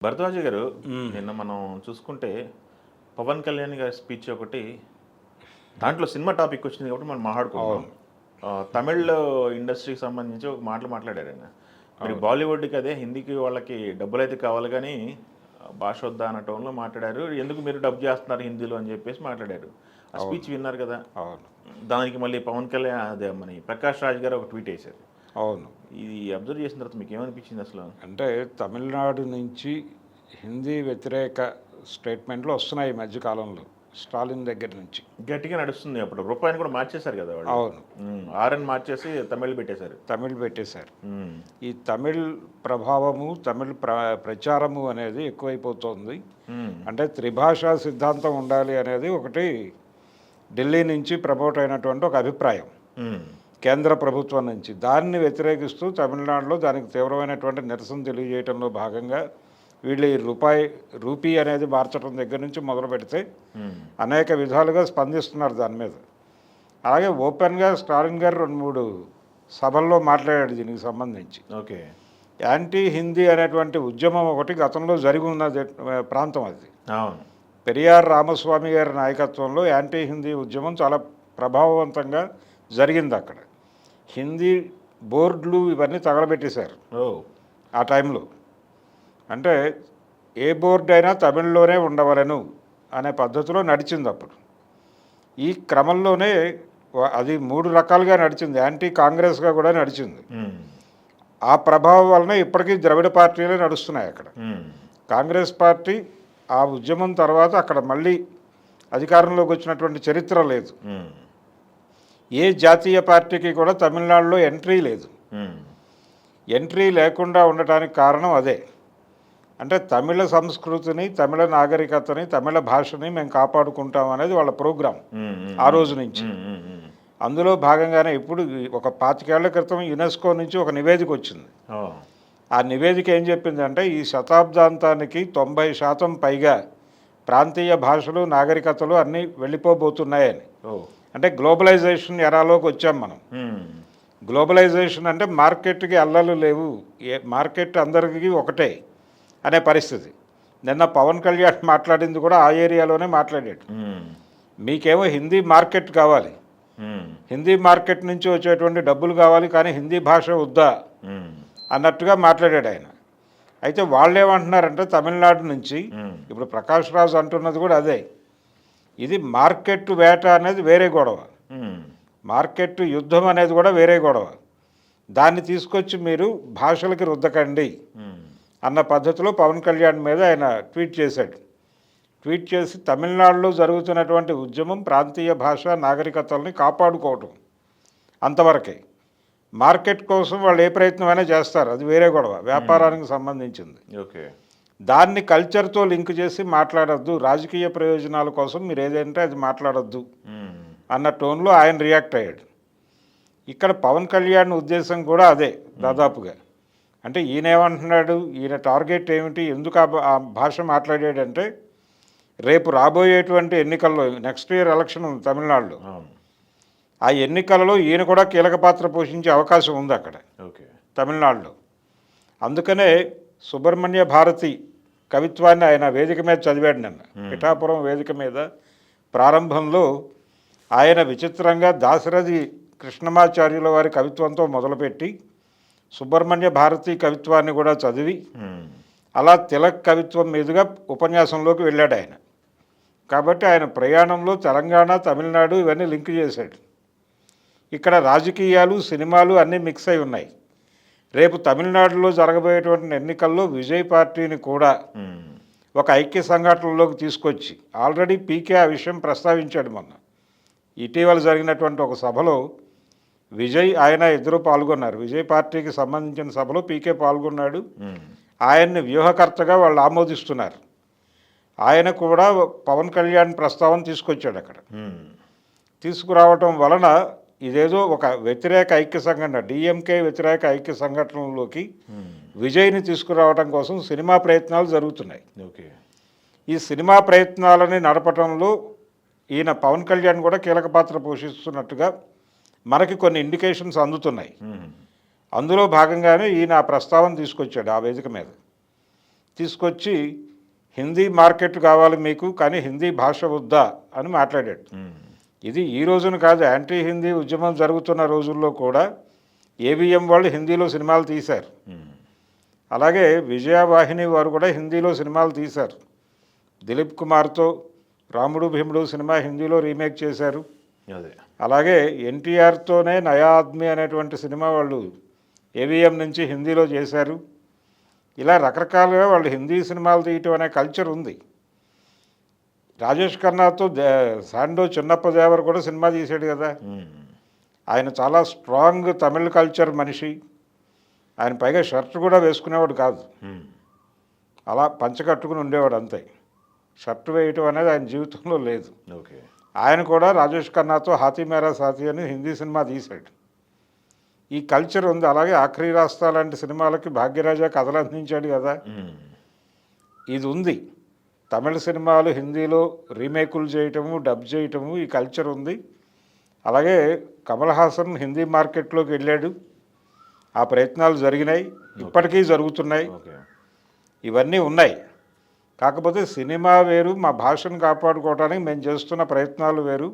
భరద్వాజ గారు, నిన్న మనం చూసుకుంటే పవన్ కళ్యాణ్ గారి స్పీచ్ ఒకటి, దాంట్లో సినిమా టాపిక్ వచ్చింది కాబట్టి మనం మాట్లాడుకుందాం. అవును. తమిళ్ ఇండస్ట్రీకి సంబంధించి ఒక మాటలు మాట్లాడారు ఆయన. మరి అవును. బాలీవుడ్కి అదే, హిందీకి వాళ్ళకి డబ్బులు అయితే కావాలి కానీ భాష వద్దా అన్న టోన్లో మాట్లాడారు. ఎందుకు మీరు డబ్ చేస్తున్నారు హిందీలో అని చెప్పేసి మాట్లాడారు. ఆ అవును. స్పీచ్ విన్నారు కదా. అవును. దానికి మళ్ళీ పవన్ కళ్యాణ్ అదే మన ప్రకాష్ రాజ్ గారు ఒక ట్వీట్ వేశారు. అవును. ఇది అబ్జర్వ్ చేసిన తర్వాత మీకు ఏమనిపించింది అసలు? అంటే తమిళనాడు నుంచి హిందీ వ్యతిరేక స్టేట్మెంట్లు వస్తున్నాయి ఈ మధ్య కాలంలో. స్టాలిన్ దగ్గర నుంచి. గట్టిగా నడుస్తుంది. అప్పుడు రూపాయిని కూడా మార్చేశారు కదా వాళ్ళు. అవును. ఆర్ఎన్ మార్చేసి తమిళ్ పెట్టేశారు. తమిళ్ పెట్టేశారు. ఉమ్, ఈ తమిళ్ ప్రభావము, తమిళ్ ప్రచారము అనేది ఎక్కువైపోతుంది. ఉమ్, అంటే త్రిభాషా సిద్ధాంతం ఉండాలి అనేది ఒకటి ఢిల్లీ నుంచి ప్రమోట్ అయినటువంటి ఒక అభిప్రాయం ఉమ్, కేంద్ర ప్రభుత్వం నుంచి. దాన్ని వ్యతిరేకిస్తూ తమిళనాడులో దానికి తీవ్రమైనటువంటి నిరసన తెలియజేయడంలో భాగంగా వీళ్ళు ఈ రూపీ అనేది మార్చడం దగ్గర నుంచి మొదలు పెడితే ఉమ్, అనేక విధాలుగా స్పందిస్తున్నారు దాని మీద. అలాగే ఓపెన్గా స్టాలిన్ గారు 2-3 సభల్లో మాట్లాడాడు దీనికి సంబంధించి. ఓకే. యాంటీ హిందీ అనేటువంటి ఉద్యమం ఒకటి గతంలో జరిగి ఉన్నది ప్రాంతం అది. అవును. పెరియార్ రామస్వామి గారి నాయకత్వంలో యాంటీ హిందీ ఉద్యమం చాలా ప్రభావవంతంగా జరిగింది అక్కడ. హిందీ బోర్డులు ఇవన్నీ తగలబెట్టేశారు ఓ. ఆ టైంలో. అంటే ఏ బోర్డు అయినా తమిళ్లోనే ఉండవలను అనే పద్ధతిలో నడిచింది అప్పుడు. ఈ క్రమంలోనే అది 3 రకాలుగా నడిచింది. యాంటీ కాంగ్రెస్గా కూడా నడిచింది. ఉమ్, ఆ ప్రభావం వలన ఇప్పటికీ ద్రవిడ పార్టీలే నడుస్తున్నాయి అక్కడ. ఉమ్, కాంగ్రెస్ పార్టీ ఆ ఉద్యమం తర్వాత అక్కడ మళ్ళీ అధికారంలోకి వచ్చినటువంటి చరిత్ర లేదు. ఉమ్, ఏ జాతీయ పార్టీకి కూడా తమిళనాడులో ఎంట్రీ లేదు. ఉమ్, ఎంట్రీ లేకుండా ఉండటానికి కారణం అదే. అంటే తమిళ సంస్కృతిని, తమిళ నాగరికతని, తమిళ భాషని మేము కాపాడుకుంటాం అనేది వాళ్ళ ప్రోగ్రాం ఉమ్, ఉమ్, ఆ రోజు నుంచి. ఉమ్, ఉమ్, ఉమ్. అందులో భాగంగానే ఇప్పుడు ఒక 25 ఏళ్ల క్రితం యునెస్కో నుంచి ఒక నివేదిక వచ్చింది. ఓ. ఆ నివేదిక ఏం చెప్పిందంటే ఈ శతాబ్దాంతానికి 90% పైగా ప్రాంతీయ భాషలు, నాగరికతలు అన్నీ వెళ్ళిపోబోతున్నాయని. ఓ. అంటే గ్లోబలైజేషన్ ఎరాలోకి వచ్చాం మనం. ఉమ్, గ్లోబలైజేషన్ అంటే మార్కెట్కి అల్లలు లేవు, మార్కెట్ అందరికీ ఒకటే అనే పరిస్థితి. నిన్న పవన్ కళ్యాణ్ మాట్లాడింది కూడా ఆ ఏరియాలోనే మాట్లాడాడు. ఉమ్, మీకేమో హిందీ మార్కెట్ కావాలి, ఉమ్, హిందీ మార్కెట్ నుంచి వచ్చేటువంటి డబ్బులు కావాలి, కానీ హిందీ భాష వద్దా ఉమ్, అన్నట్టుగా మాట్లాడాడు ఆయన. అయితే వాళ్ళు ఏమంటున్నారంటే తమిళనాడు నుంచి ఇప్పుడు ప్రకాష్ రాజ్ అంటున్నది కూడా అదే. ఇది మార్కెట్ వేట అనేది వేరే గొడవ, ఉమ్, మార్కెట్ యుద్ధం అనేది కూడా వేరే గొడవ. దాన్ని తీసుకొచ్చి మీరు భాషలకి రుద్దకండి ఉమ్, అన్న పద్ధతిలో పవన్ కళ్యాణ్ మీద ఆయన ట్వీట్ చేశాడు. ట్వీట్ చేసి తమిళనాడులో జరుగుతున్నటువంటి ఉద్యమం ప్రాంతీయ భాష నాగరికతల్ని కాపాడుకోవటం అంతవరకే. మార్కెట్ కోసం వాళ్ళు ఏ ప్రయత్నమైనా చేస్తారు, అది వేరే గొడవ, వ్యాపారానికి సంబంధించింది. ఓకే. దాన్ని కల్చర్తో లింక్ చేసి మాట్లాడొద్దు, రాజకీయ ప్రయోజనాల కోసం మీరు ఏదంటే అది మాట్లాడొద్దు ఉమ్, అన్న టోన్లో ఆయన రియాక్ట్ అయ్యాడు. ఇక్కడ పవన్ కళ్యాణ్ ఉద్దేశం కూడా అదే దాదాపుగా. అంటే ఈయన ఏమంటున్నాడు, ఈయన టార్గెట్ ఏమిటి, ఎందుకు ఆ భాష మాట్లాడాడంటే రేపు రాబోయేటువంటి ఎన్నికల్లో, నెక్స్ట్ ఇయర్ ఎలక్షన్ ఉంది తమిళనాడులో, అవును. ఆ ఎన్నికలలో ఈయన కూడా కీలక పాత్ర పోషించే అవకాశం ఉంది అక్కడ ఓకే. తమిళనాడులో. అందుకనే సుబ్రహ్మణ్య భారతి కవిత్వాన్ని ఆయన వేదిక మీద చదివాడు నిన్న. పిఠాపురం వేదిక మీద ప్రారంభంలో ఆయన విచిత్రంగా దాశరథి కృష్ణమాచార్యుల వారి కవిత్వంతో మొదలుపెట్టి సుబ్రహ్మణ్య భారతి కవిత్వాన్ని కూడా చదివి ఉమ్, అలా తిలక్ కవిత్వం మీదుగా ఉపన్యాసంలోకి వెళ్ళాడు ఆయన. కాబట్టి ఆయన ప్రయాణంలో తెలంగాణ, తమిళనాడు ఇవన్నీ లింక్ చేశాడు. ఇక్కడ రాజకీయాలు, సినిమాలు అన్నీ మిక్స్ అయి ఉన్నాయి. రేపు తమిళనాడులో జరగబోయేటువంటి ఎన్నికల్లో విజయ్ పార్టీని కూడా ఉమ్, ఒక ఐక్య సంఘటనలోకి తీసుకొచ్చి, ఆల్రెడీ పీకే ఆ విషయం ప్రస్తావించాడు మొన్న. ఇటీవల జరిగినటువంటి ఒక సభలో విజయ్ ఆయన ఇద్దరు పాల్గొన్నారు. విజయ్ పార్టీకి సంబంధించిన సభలో పీకే పాల్గొన్నాడు. ఉమ్, ఆయన్ని వ్యూహకర్తగా వాళ్ళు ఆమోదిస్తున్నారు. ఆయన కూడా పవన్ కళ్యాణ్ ప్రస్తావన తీసుకొచ్చాడు అక్కడ. ఉమ్, తీసుకురావటం వలన ఇదేదో ఒక వ్యతిరేక ఐక్య సంఘటన, డిఎంకే వ్యతిరేక ఐక్య సంఘటనలోకి విజయ్ని తీసుకురావడం కోసం సినిమా ప్రయత్నాలు జరుగుతున్నాయి. ఓకే. ఈ సినిమా ప్రయత్నాలని నడపటంలో ఈయన పవన్ కళ్యాణ్ కూడా కీలక పాత్ర పోషిస్తున్నట్టుగా మనకి కొన్ని ఇండికేషన్స్ అందుతున్నాయి. ఉమ్, అందులో భాగంగానే ఈయన ఆ ప్రస్తావన తీసుకొచ్చాడు ఆ వేదిక మీద. తీసుకొచ్చి హిందీ మార్కెట్ కావాలి మీకు, కానీ హిందీ భాష వద్దా అని మాట్లాడాడు. ఇది ఈ రోజున కాదు, యాంటీ హిందీ ఉద్యమం జరుగుతున్న రోజుల్లో కూడా ఏవిఎం వాళ్ళు హిందీలో సినిమాలు తీశారు. అలాగే విజయవాహిని వారు కూడా హిందీలో సినిమాలు తీశారు. దిలీప్ కుమార్తో రాముడు భీముడు సినిమా హిందీలో రీమేక్ చేశారు. అదే అలాగే ఎన్టీఆర్తోనే నయా ఆద్మీ అనేటువంటి సినిమా వాళ్ళు ఏవిఎం నుంచి హిందీలో చేశారు. ఇలా రకరకాలుగా వాళ్ళు హిందీ సినిమాలు తీయటం అనే కల్చర్ ఉంది. రాజేష్ ఖన్నాతో శాండో చిన్నప్ప దేవర్ కూడా సినిమా తీశాడు కదా. ఆయన చాలా స్ట్రాంగ్ తమిళ్ కల్చర్ మనిషి. ఆయన పైగా షర్ట్ కూడా వేసుకునేవాడు కాదు, అలా పంచ కట్టుకుని ఉండేవాడు అంతే. షర్ట్ వేయటం అనేది ఆయన జీవితంలో లేదు. ఓకే. ఆయన కూడా రాజేష్ ఖన్నాతో హాతీ మేరా సాథీ అని హిందీ సినిమా తీశాడు. ఈ కల్చర్ ఉంది. అలాగే ఆఖరి రాస్తా లాంటి సినిమాలకి భాగ్యరాజా కథలు అందించాడు కదా. ఇది ఉంది. తమిళ సినిమాలు హిందీలో రీమేకులు చేయటము, డబ్ చేయటము, ఈ కల్చర్ ఉంది. అలాగే కమల్ హాసన్ హిందీ మార్కెట్లోకి వెళ్ళాడు. ఆ ప్రయత్నాలు జరిగినాయి, ఇప్పటికీ జరుగుతున్నాయి. ఇవన్నీ ఉన్నాయి. కాకపోతే సినిమా వేరు, మా భాషను కాపాడుకోవడానికి మేము చేస్తున్న ప్రయత్నాలు వేరు,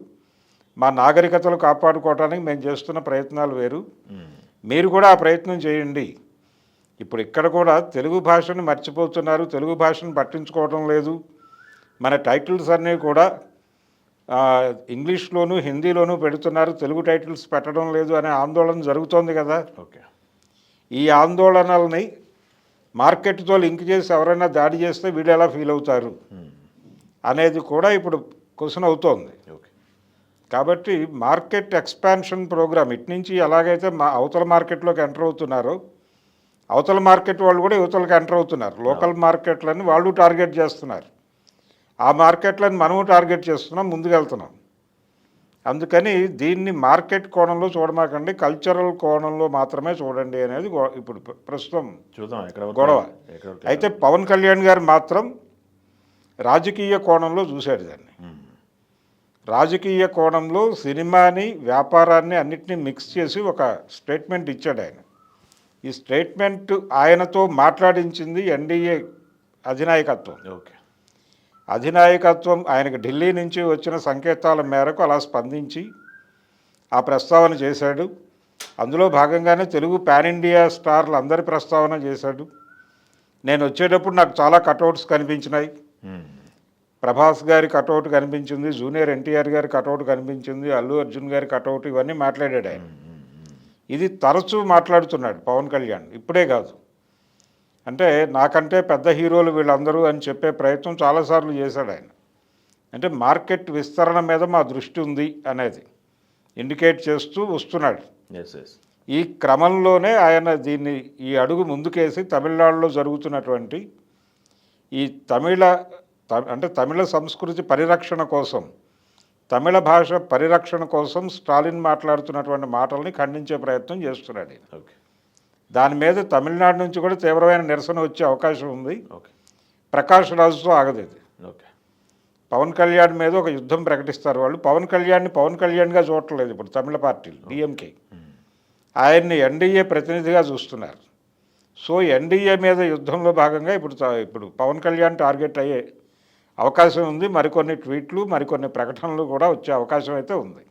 మా నాగరికతలు కాపాడుకోవడానికి మేము చేస్తున్న ప్రయత్నాలు వేరు. మీరు కూడా ఆ ప్రయత్నం చేయండి. ఇప్పుడు ఇక్కడ కూడా తెలుగు భాషను మర్చిపోతున్నారు, తెలుగు భాషను పట్టించుకోవడం లేదు. మన టైటిల్స్ అన్నీ కూడా ఇంగ్లీష్లోను హిందీలోనూ పెడుతున్నారు, తెలుగు టైటిల్స్ పెట్టడం లేదు అనే ఆందోళన జరుగుతోంది కదా. ఓకే. ఈ ఆందోళనల్ని మార్కెట్తో లింక్ చేసి ఎవరైనా దాడి చేస్తే వీళ్ళు ఎలా ఫీల్ అవుతారు అనేది కూడా ఇప్పుడు క్వశ్చన్ అవుతోంది. కాబట్టి మార్కెట్ ఎక్స్పాన్షన్ ప్రోగ్రామ్ ఇటు నుంచి ఎలాగైతే అవతల మార్కెట్లోకి ఎంటర్ అవుతున్నారో, అవతల మార్కెట్ వాళ్ళు కూడా యువతలకు ఎంటర్ అవుతున్నారు. లోకల్ మార్కెట్లని వాళ్ళు టార్గెట్ చేస్తున్నారు, ఆ మార్కెట్లను మనము టార్గెట్ చేస్తున్నాం, ముందుకెళ్తున్నాం. అందుకని దీన్ని మార్కెట్ కోణంలో చూడమాకండి, కల్చరల్ కోణంలో మాత్రమే చూడండి అనేది ఇప్పుడు ప్రస్తుతం గొడవ. అయితే పవన్ కళ్యాణ్ గారు మాత్రం రాజకీయ కోణంలో చూశాడు దాన్ని. రాజకీయ కోణంలో సినిమాని, వ్యాపారాన్ని అన్నిటినీ మిక్స్ చేసి ఒక స్టేట్మెంట్ ఇచ్చాడు ఆయన. ఈ స్టేట్మెంట్ ఆయనతో మాట్లాడించింది ఎన్డీఏ అధినాయకత్వం. ఓకే. అధినాయకత్వం ఆయనకు ఢిల్లీ నుంచి వచ్చిన సంకేతాల మేరకు అలా స్పందించి ఆ ప్రస్తావన చేశాడు. అందులో భాగంగానే తెలుగు పాన్ ఇండియా స్టార్లు అందరి ప్రస్తావన చేశాడు. నేను వచ్చేటప్పుడు నాకు చాలా కటౌట్స్ కనిపించినాయి. ప్రభాస్ గారి కటౌట్ కనిపించింది, జూనియర్ ఎన్టీఆర్ గారి కటౌట్ కనిపించింది, అల్లు అర్జున్ గారి కటౌట్, ఇవన్నీ మాట్లాడాడు ఆయన. ఇది తరచూ మాట్లాడుతున్నాడు పవన్ కళ్యాణ్, ఇప్పుడే కాదు. అంటే నాకంటే పెద్ద హీరోలు వీళ్ళందరూ అని చెప్పే ప్రయత్నం చాలాసార్లు చేశాడు ఆయన. అంటే మార్కెట్ విస్తరణ మీద మా దృష్టి ఉంది అనేది ఇండికేట్ చేస్తూ వస్తున్నాడు. ఈ క్రమంలోనే ఆయన ఈ అడుగు ముందుకేసి తమిళనాడులో జరుగుతున్నటువంటి ఈ తమిళ సంస్కృతి పరిరక్షణ కోసం, తమిళ భాష పరిరక్షణ కోసం స్టాలిన్ మాట్లాడుతున్నటువంటి మాటల్ని ఖండించే ప్రయత్నం చేస్తున్నాడు. దాని మీద తమిళనాడు నుంచి కూడా తీవ్రమైన నిరసన వచ్చే అవకాశం ఉంది. ప్రకాష్ రాజుతో ఆగదు ఇది. పవన్ కళ్యాణ్ మీద ఒక యుద్ధం ప్రకటిస్తారు వాళ్ళు. పవన్ కళ్యాణ్గా చూడట్లేదు ఇప్పుడు తమిళ పార్టీలు, డిఎంకే. ఆయన్ని ఎన్డీఏ ప్రతినిధిగా చూస్తున్నారు. సో ఎన్డీఏ మీద యుద్ధంలో భాగంగా ఇప్పుడు పవన్ కళ్యాణ్ టార్గెట్ అయ్యే అవకాశం ఉంది. మరికొన్ని ట్వీట్లు, మరికొన్ని ప్రకటనలు కూడా వచ్చే అవకాశం అయితే ఉంది.